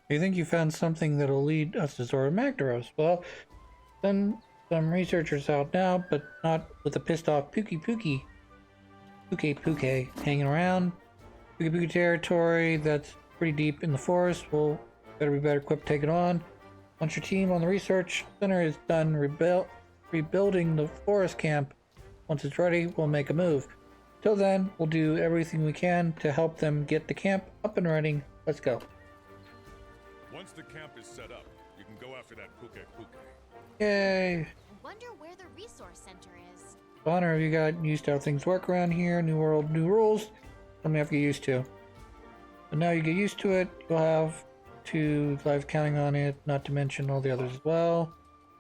You think you found something that'll lead us to Zora Magdaros? Well, send some researchers out now, but not with a pissed off Puke hanging around. Puke territory that's pretty deep in the forest. We'll better be better equipped to take it on. Once your team on the research center is done rebuilding the forest camp, once it's ready, we'll make a move. Till then, we'll do everything we can to help them get the camp up and running. Let's go. Once the camp is set up, you can go after that Puke. Yay! I wonder where the resource center is. Honor, you got used to how things work around here. New world, new rules. Something you have to get used to. But now you get used to it, you'll have to live counting on it, not to mention all the others as well.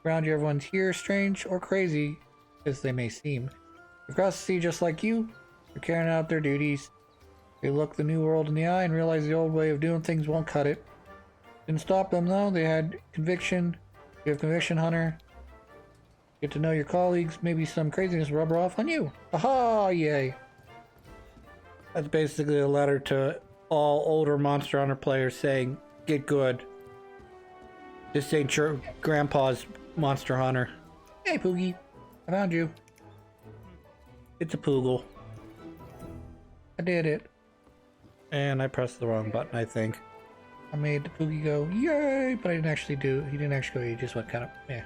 Around you, everyone's here, strange or crazy as they may seem. Across the sea, just like you, they're carrying out their duties. They look the new world in the eye and realize the old way of doing things won't cut it. Didn't stop them though, they had conviction. You have conviction, Hunter. Get to know your colleagues, maybe some craziness rubber off on you. Aha, yay. That's basically a letter to all older Monster Hunter players saying, get good. This ain't your grandpa's Monster Hunter. Hey, Poogie. I found you. It's a Poogle. I did it. And I pressed the wrong button, I think. I made the Poogie go, yay! But I didn't actually do, he didn't actually go, he just went kind of, yeah.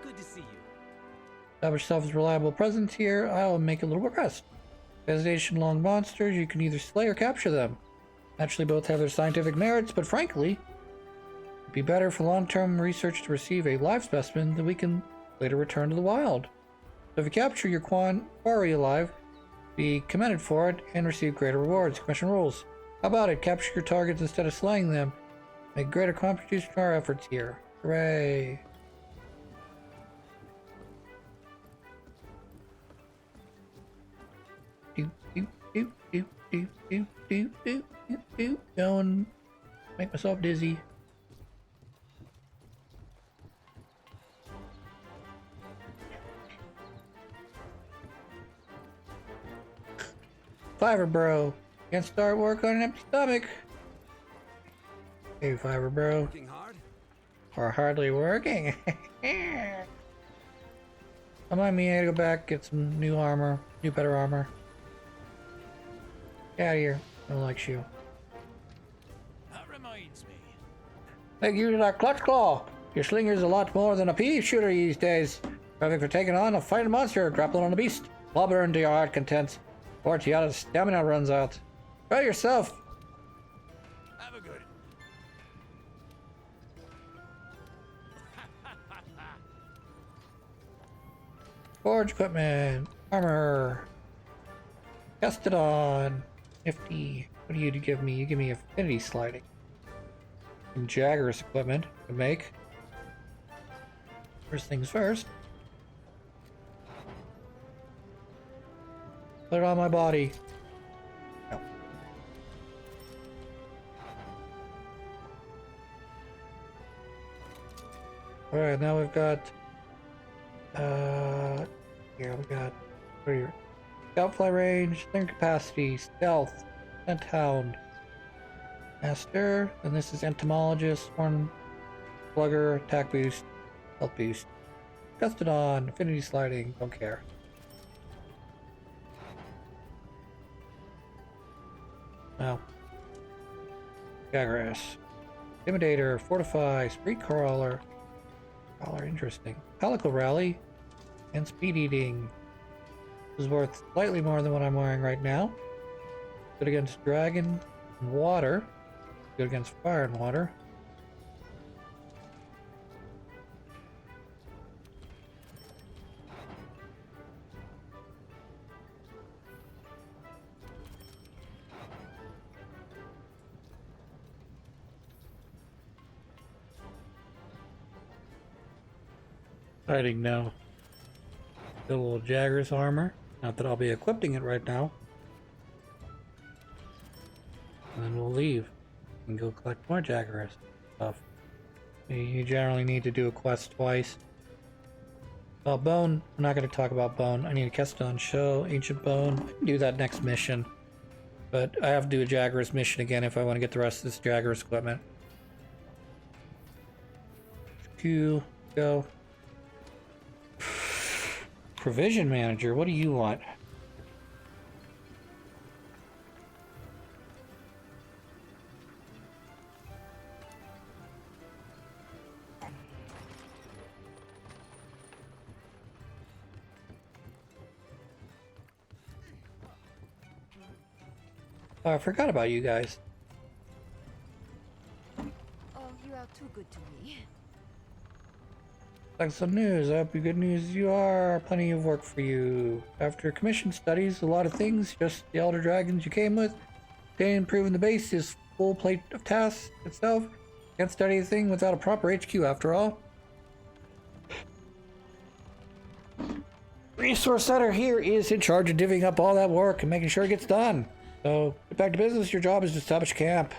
Good to see you. Establish yourself as a reliable presence here. I'll make a little request. Designation-long monsters, you can either slay or capture them. Naturally, both have their scientific merits, but frankly, it'd be better for long-term research to receive a live specimen that we can later return to the wild. So if you capture your quarry alive, be commended for it and receive greater rewards. Commission rules. How about it? Capture your targets instead of slaying them. Make greater contribution to our efforts here. Hooray! Going, make myself dizzy. Fiverr bro, can't start work on an empty stomach. Hey, Fiverr bro. Working hard? Or hardly working. Remind me, I gotta go back, get some new armor, better armor. Get out of here. I don't like you. That reminds me. Thank you to that Clutch Claw. Your slinger's a lot more than a pea shooter these days. Perfect for taking on a fighting monster, grappling on a beast, blubber into your heart contents, or Tiana's stamina runs out. Try it yourself. Have a good. Forge equipment, armor, Gastodon, nifty. What do you give me? You give me affinity sliding. Some Jagger's equipment to make. First things first. Put it on my body. No. Alright, now we've got here we got here. Scout fly range, slinger capacity, stealth, scent hound, master, and this is entomologist, horn slugger, attack boost, health boost. Gustodon, affinity sliding, don't care. Now, Jagras, Intimidator, Fortify, Street Crawler, interesting. Calico Rally, and Speed Eating. This is worth slightly more than what I'm wearing right now. Good against Dragon and Water. Good against Fire and Water. Fighting now. The little Jagger's armor. Not that I'll be equipping it right now. And then we'll leave and go collect more Jagger's stuff. You generally need to do a quest twice. Well, Bone, I'm not going to talk about Bone. I need a Keston show, Ancient Bone. I can do that next mission. But I have to do a Jaguar's mission again if I want to get the rest of this Jaguar's equipment. Q, go. Provision manager, what do you want? Oh, I forgot about you guys. Oh, you are too good to me. Excellent news. I hope you good news you are. Plenty of work for you. After commission studies, a lot of things, just the Elder Dragons you came with. Staying improving the base is full plate of tasks itself. Can't study a thing without a proper HQ after all. Resource Center here is in charge of divvying up all that work and making sure it gets done. So, get back to business. Your job is to establish camp.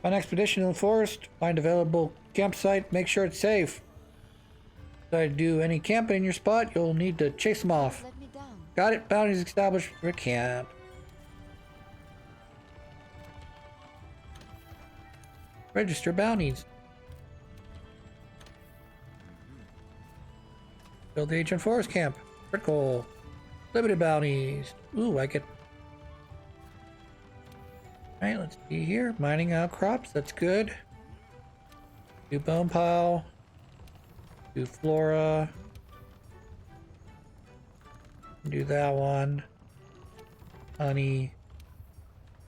Find expedition in the forest, find available campsite, make sure it's safe. If I do any camping in your spot, you'll need to chase them off. Let me down. Got it. Bounties established for camp. Register bounties. Build the ancient forest camp. Critical. Limited bounties. Ooh, I get... Alright, let's see here. Mining outcrops. That's good. Do bone pile. Do flora. Do that one. Honey.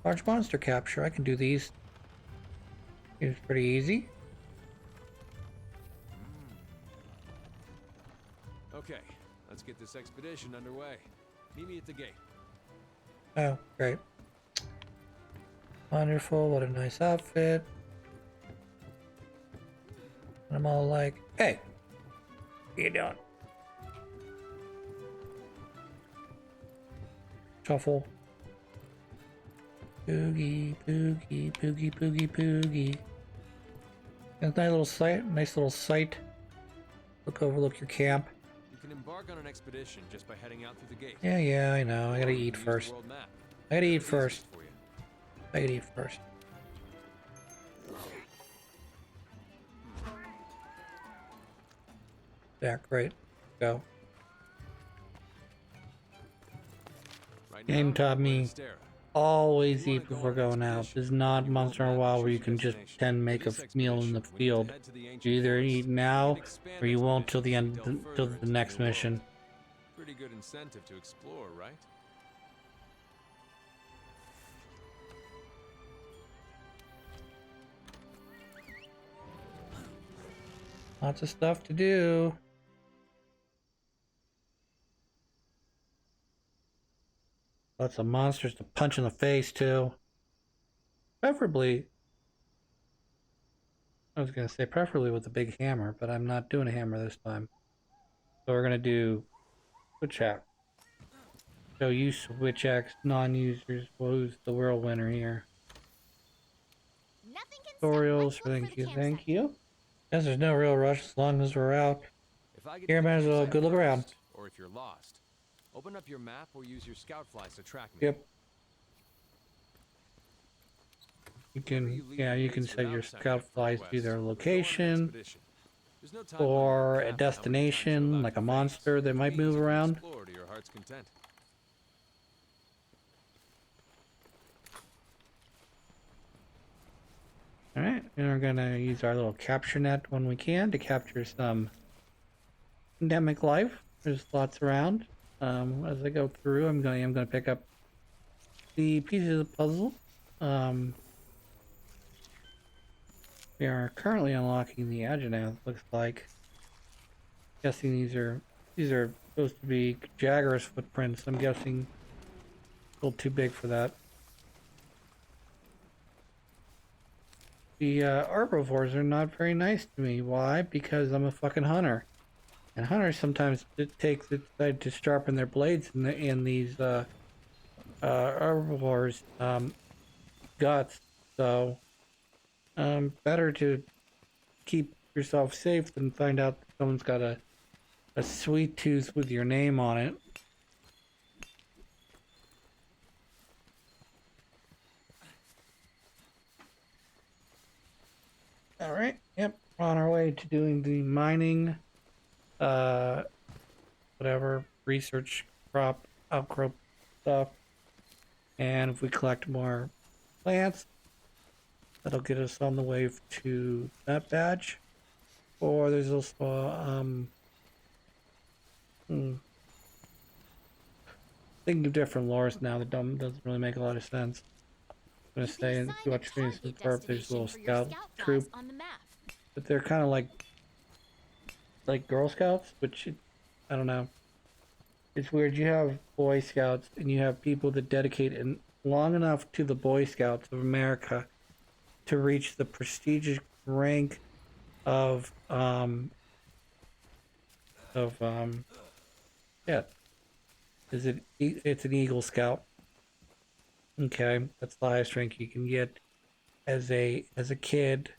Large monster capture. I can do these. It's pretty easy. Okay, let's get this expedition underway. Meet me at the gate. Oh, great. Wonderful. What a nice outfit. And I'm all like, hey, what you doing? Shuffle. Poogie, poogie, poogie, poogie, poogie. Nice little site. Nice little site. Overlook your camp. You can embark on an expedition just by heading out through the gate. Yeah, I know. I gotta Or you eat can use the first. world map. I gotta eat Whatever's first. easiest for you. I gotta eat first. Yeah, great. Go. Right Game now, taught we're me in Stera. always eat before going out. This is not Monster in a While where you can just pretend make a meal in the field. You either eat now or you won't till the end, till the next mission. Pretty good incentive to explore, right? Lots of stuff to do. Lots of monsters to punch in the face too. Preferably, I was gonna say preferably with a big hammer, but I'm not doing a hammer this time. So we're gonna do switch axe. So you switch axe non-users. Well, who's the world winner here? Nothing can stop. Tutorials. Let's look for Thank the you. campsite. Thank you. Guess there's no real rush as long as we're out. If I get Here, to the might as well campsite go look around. first, or if you're lost, open up your map or use your scout flies to track me. Yep. You Whenever can, leave yeah, the you base can set without your sending scout a flies request, to their we're going on an location expedition. There's no time limit on or the a cap on how many times destination, you're allowed like to a phase. monster that might Means move you can around. explore to your heart's content. Alright, and we're gonna use our little capture net when we can to capture some endemic life. There's lots around. As I go through, I'm gonna pick up the pieces of the puzzle. We are currently unlocking the Agenath, looks like. Guessing these are supposed to be Jaguar's footprints. I'm guessing a little too big for that. The herbivores are not very nice to me. Why? Because I'm a fucking hunter. And hunters sometimes decide to sharpen their blades in these herbivores' guts. So, better to keep yourself safe than find out that someone's got a sweet tooth with your name on it. right. Yep. On our way to doing the mining, uh, whatever, research crop, outcrop stuff. And if we collect more plants, that'll get us on the way to that badge. Or there's also, thinking of different lores now that doesn't really make a lot of sense. I'm gonna You can say, if you assign a watch Phineas and target Ferb, there's a destination little for your scout scout flies troop, on the map. but they're kind of like Girl Scouts, which I don't know. It's weird. You have Boy Scouts and you have people that dedicate in long enough to the Boy Scouts of America to reach the prestigious rank of of yeah, it's an Eagle Scout. Okay, that's the highest rank you can get as a kid.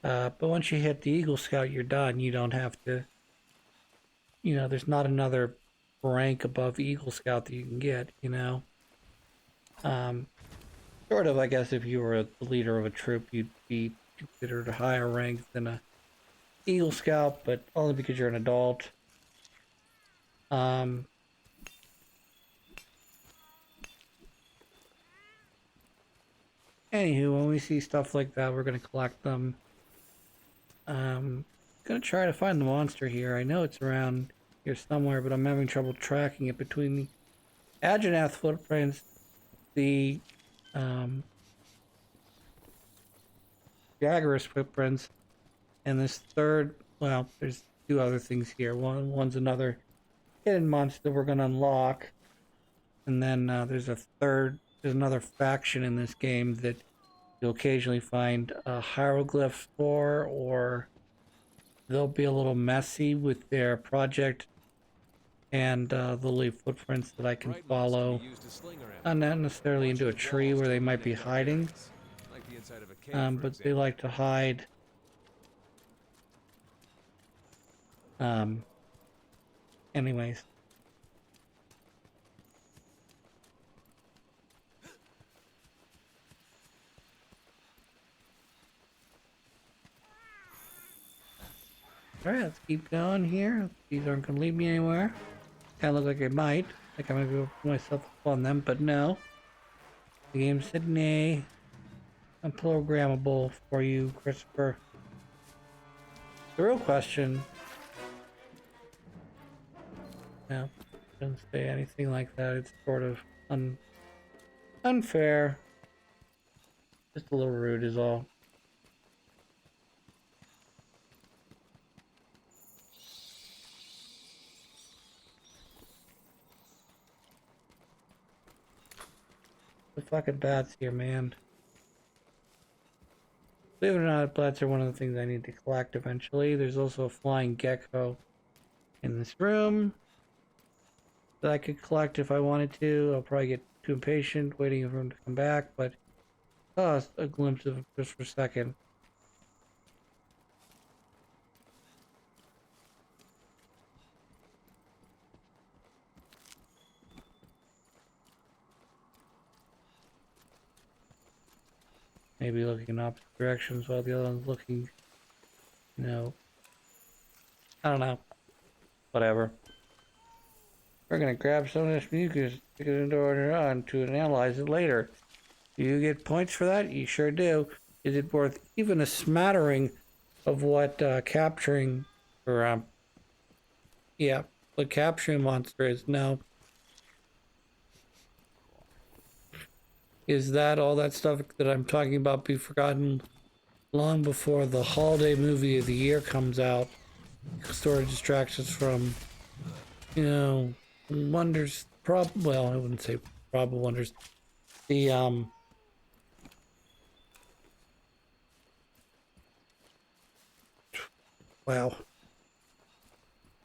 But once you hit the Eagle Scout, you're done. You don't have to. There's not another rank above Eagle Scout that you can get. Um, Sort of, I guess, if you were the leader of a troop, you'd be considered a higher rank than a Eagle Scout, but only because you're an adult. Um, Anywho, when we see stuff like that, we're gonna collect them. Gonna try to find the monster here. I know it's around here somewhere, but I'm having trouble tracking it between the Ageneth footprints, the um, Jaggerus footprints, and this third. Well, there's two other things here. One's another hidden monster we're gonna unlock, and then there's a third. There's another faction in this game that you'll occasionally find hieroglyphs for, or they'll be a little messy with their project, and they'll leave footprints that I can Bright moss can follow. be used to sling around. Not necessarily Watch into a those tree walls where to they might be eliminate hiding, areas, like the inside of a cave, for but they example. like to hide. Um, Anyways. Alright, let's keep going here. These aren't going to lead me anywhere. Kind of look like they might. Like I'm going to go put myself on them, but no. The game said nay. Unprogrammable for you, Christopher. The real question... No, doesn't say anything like that. It's sort of unfair. Just a little rude is all. The fucking bats here, man. Believe it or not, bats are one of the things I need to collect eventually. There's also a flying gecko in this room that I could collect if I wanted to. I'll probably get too impatient waiting for him to come back, but a glimpse of him just for a second. Maybe looking in opposite directions while the other one's looking, I don't know. Whatever. We're gonna grab some of this mucus, stick it into our neuron to analyze it later. Do you get points for that? You sure do. Is it worth even a smattering of what capturing, or yeah, what capturing a monster is? No. Is that all that stuff that I'm talking about be forgotten long before the holiday movie of the year comes out? Sort of distracts us from, wonders. Well, I wouldn't say probable wonders. The wow,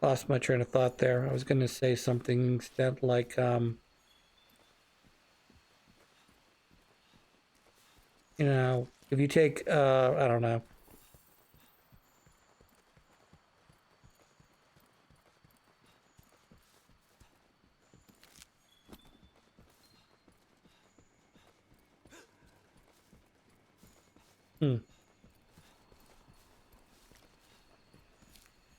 lost my train of thought there. I was going to say something instead, like if you take I don't know.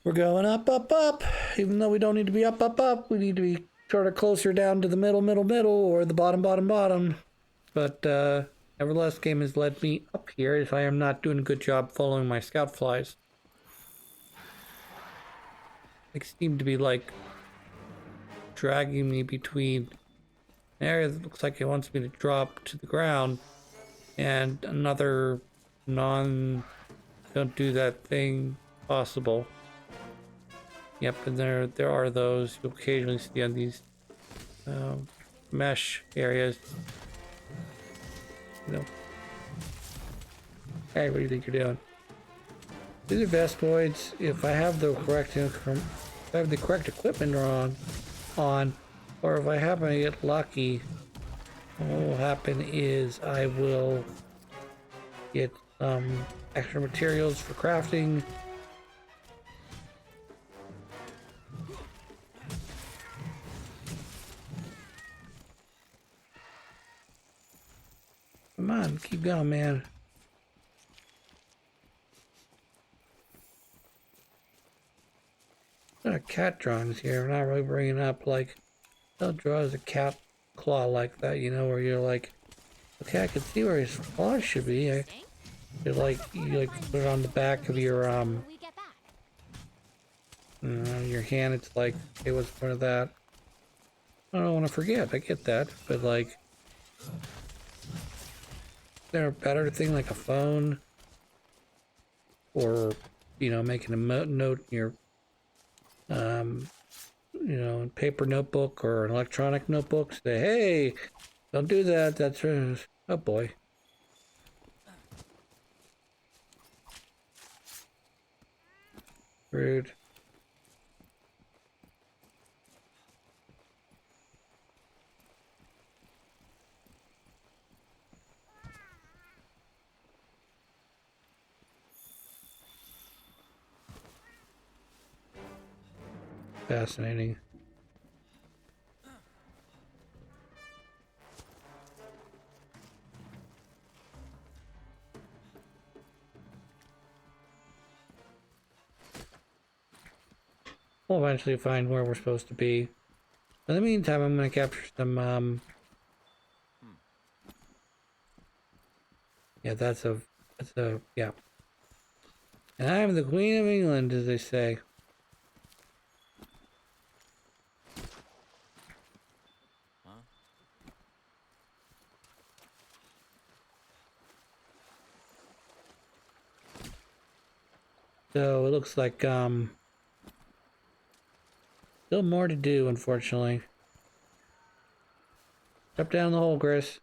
We're going up, up, up. Even though we don't need to be up, up, up. We need to be sort of closer down to the middle, middle, middle, or the bottom, bottom, bottom. But Everlast game has led me up here if I am not doing a good job following my scout flies. They seem to be like dragging me between an area that looks like it wants me to drop to the ground and another non don't do that thing possible. Yep, and there are those you'll occasionally see on these mesh areas. You know, hey, what do you think you're doing? These are Vespoids. If I have the correct equipment on, or if I happen to get lucky, what will happen is I will get some extra materials for crafting. Come on, keep going, man. There are cat drawings here. We're not really bringing up like they'll draw as a cat claw like that, you know, where you're like, okay, I can see where his claw should be. You put it on the back of your When we get back. your hand. It's like, it was part of that. I don't want to forget. I get that, but like, is there a better thing like a phone, or you know, making a note in your you know, paper notebook or an electronic notebook? Say, hey, don't do that. That's oh boy. Rude. Fascinating. We'll eventually find where we're supposed to be. In the meantime, I'm going to capture some, yeah, that's a, yeah. And I'm the Queen of England, as they say. So it looks like, still more to do, unfortunately. Jump down the hole, Chris.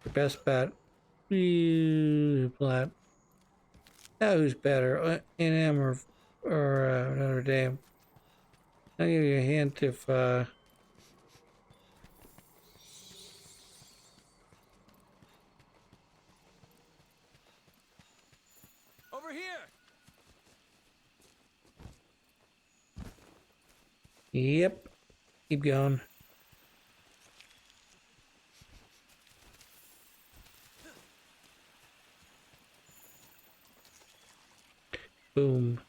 Your best bet. Flat. Now who's better, A&M or Notre Dame? I'll give you a hint if, Over here. yep. Keep going. Boom.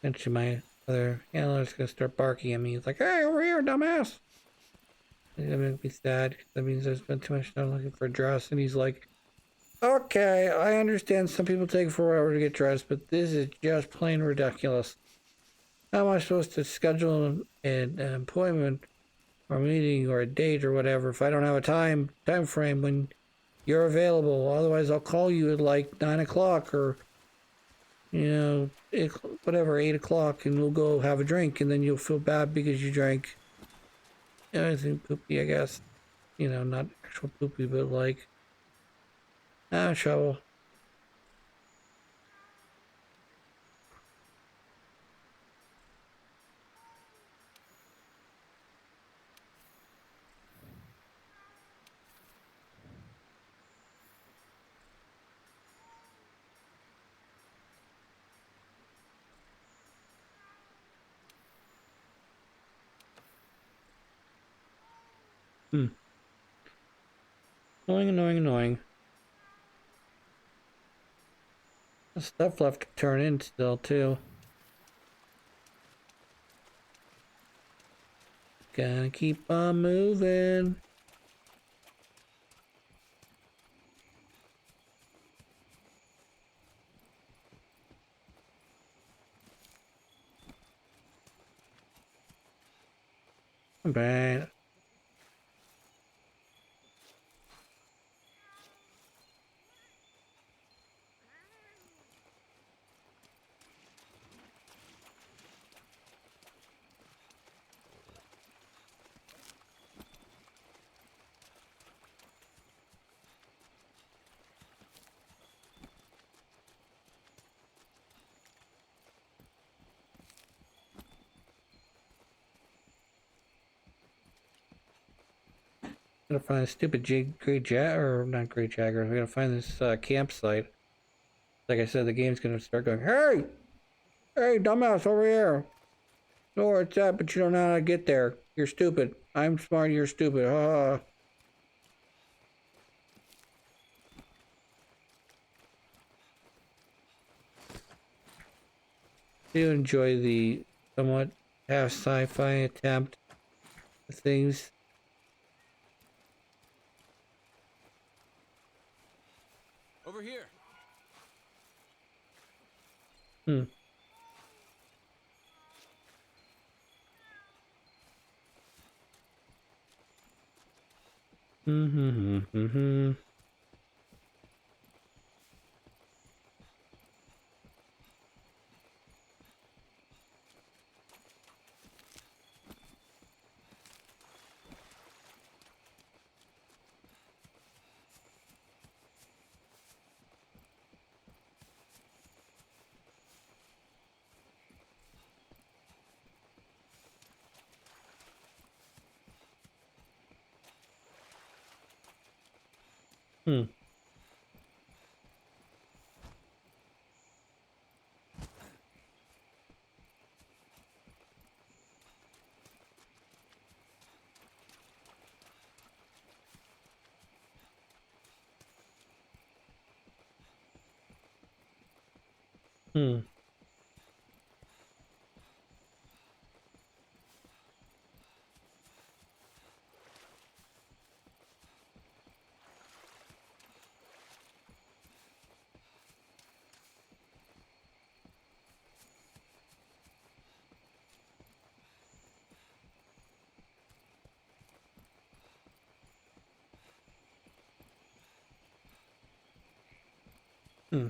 Eventually my other handler's gonna start barking at me. He's like, hey, over here, dumbass. That makes me sad. That means I spent too much time looking for a dress. And he's like, okay, I understand some people take forever to get dressed, but this is just plain ridiculous. How am I supposed to schedule an appointment or a meeting or a date or whatever if I don't have a time frame when you're available? Otherwise, I'll call you at like 9 o'clock or, you know, whatever, 8 o'clock, and we'll go have a drink, and then you'll feel bad because you drank anything poopy, I guess. You know, not actual poopy, but like, trouble. Annoying, annoying, annoying. There's stuff left to turn in still, too. Gotta keep on moving. Right. Gotta find a stupid Great Jagger, or not Great Jagger. We gotta find this campsite. Like I said, the game's gonna start going, hey! Hey, dumbass, over here! No, where it's at, but you don't know how to get there. You're stupid. I'm smart, you're stupid. Ha. Do enjoy the somewhat half sci-fi attempt at things. Over here. Hmm. Mm-hmm. Mm-hmm. Hmm. Hmm. Hmm.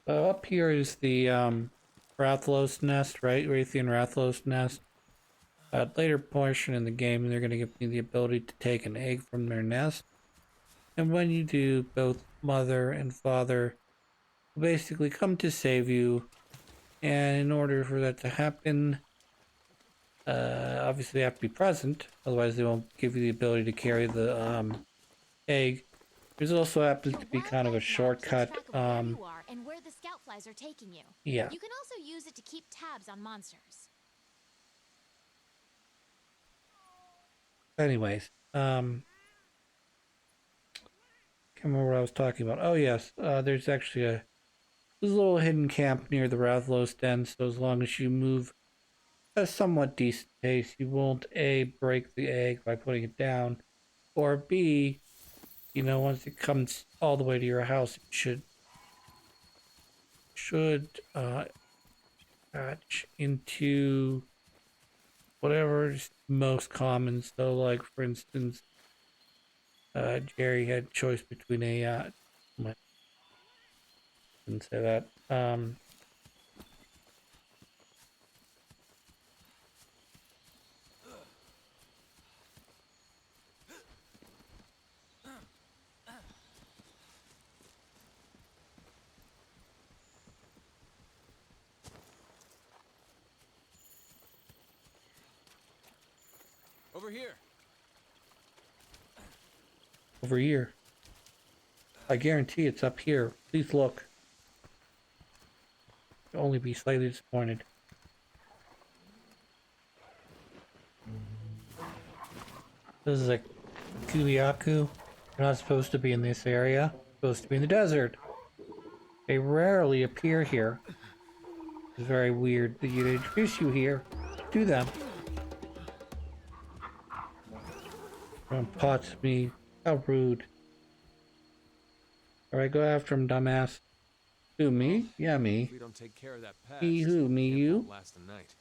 Up here is the Rathlos nest, right? Raytheon Rathlos nest. Later portion in the game, they're going to give me the ability to take an egg from their nest. And when you do, both mother and father will basically come to save you. And in order for that to happen, obviously they have to be present. Otherwise, they won't give you the ability to carry the egg. There's also happens Your to be kind of a wildlife map keeps shortcut. track of where you are and where the scout flies are taking you. Yeah. You can also use it to keep tabs on monsters. Anyways, can't remember what I was talking about. Oh yes, there's actually there's a little hidden camp near the Rathlos den. So as long as you move a somewhat decent pace, you won't A, break the egg by putting it down, or B, once it comes all the way to your house, it should hatch into whatever's most common. So like for instance, Jerry had choice between I didn't say that. Over here. Over here. I guarantee it's up here. Please look. only be slightly disappointed. This is a Kuliaku. They're not supposed to be in this area. They're supposed to be in the desert. They rarely appear here. It's very weird that you'd introduce you here to them. Pots me. How rude. Alright, go after him, dumbass. Who, me? Yeah, me. If we don't take care of that pest, Me who? Me camp you? won't last a night.